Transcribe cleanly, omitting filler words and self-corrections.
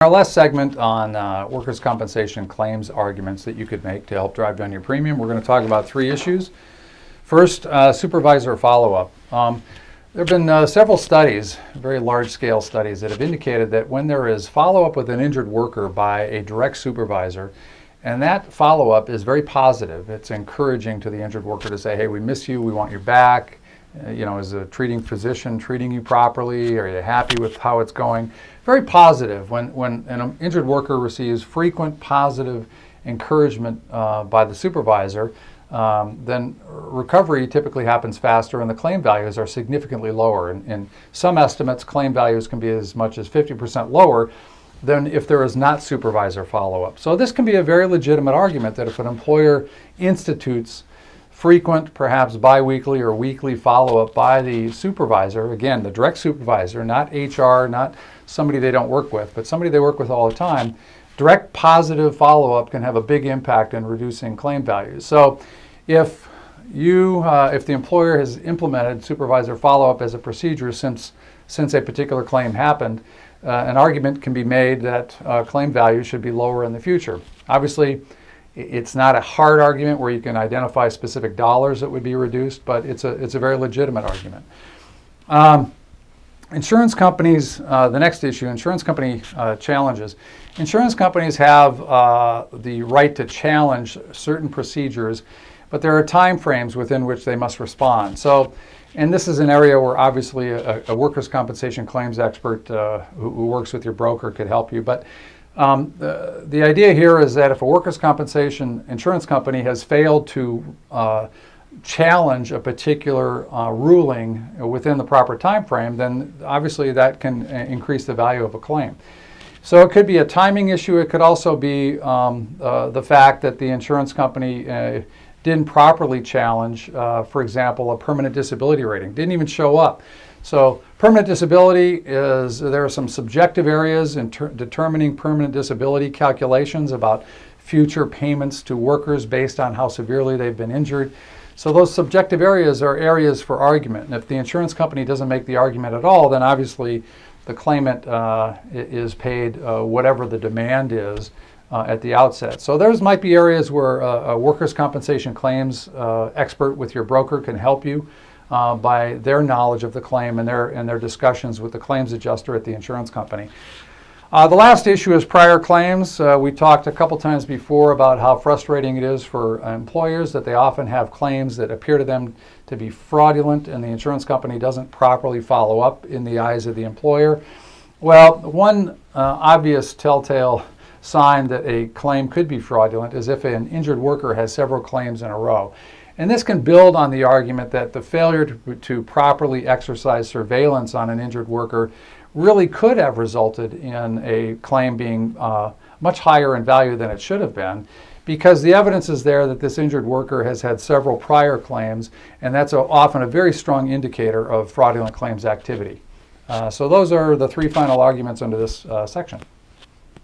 Our last segment on workers' compensation claims arguments that you could make to help drive down your premium, we're going to talk about three issues. First, supervisor follow-up. There have been several studies, very large-scale studies, that have indicated that when there is follow-up with an injured worker by a direct supervisor, and that follow-up is very positive, it's encouraging to the injured worker to say, hey, we miss you, we want you back. Is a treating physician treating you properly? Are you happy with how it's going? Very positive. When an injured worker receives frequent positive encouragement by the supervisor, then recovery typically happens faster and the claim values are significantly lower. In some estimates, claim values can be as much as 50% lower than if there is not supervisor follow-up. So this can be a very legitimate argument that if an employer institutes frequent, perhaps biweekly or weekly follow-up by the supervisor, again, the direct supervisor, not HR, not somebody they don't work with, but somebody they work with all the time, direct positive follow-up can have a big impact in reducing claim values. So if the employer has implemented supervisor follow-up as a procedure since a particular claim happened, an argument can be made that claim values should be lower in the future. Obviously, it's not a hard argument where you can identify specific dollars that would be reduced, but it's a very legitimate argument. Insurance companies, the next issue, insurance company challenges. Insurance companies have the right to challenge certain procedures, but there are time frames within which they must respond. And this is an area where obviously a workers' compensation claims expert who works with your broker could help you. But the idea here is that if a workers' compensation insurance company has failed to challenge a particular ruling within the proper time frame, then obviously that can increase the value of a claim. So it could be a timing issue. It could also be the fact that the insurance company didn't properly challenge, for example, a permanent disability rating, didn't even show up. So permanent disability there are some subjective areas in determining permanent disability calculations about future payments to workers based on how severely they've been injured. So those subjective areas are areas for argument. And if the insurance company doesn't make the argument at all, then obviously the claimant is paid whatever the demand is at the outset. So those might be areas where a workers' compensation claims expert with your broker can help you by their knowledge of the claim and their discussions with the claims adjuster at the insurance company. The last issue is prior claims. We talked a couple times before about how frustrating it is for employers that they often have claims that appear to them to be fraudulent and the insurance company doesn't properly follow up in the eyes of the employer. Well, one obvious telltale sign that a claim could be fraudulent is if an injured worker has several claims in a row. And this can build on the argument that the failure to properly exercise surveillance on an injured worker really could have resulted in a claim being much higher in value than it should have been, because the evidence is there that this injured worker has had several prior claims, and that's often a very strong indicator of fraudulent claims activity. So those are the three final arguments under this section.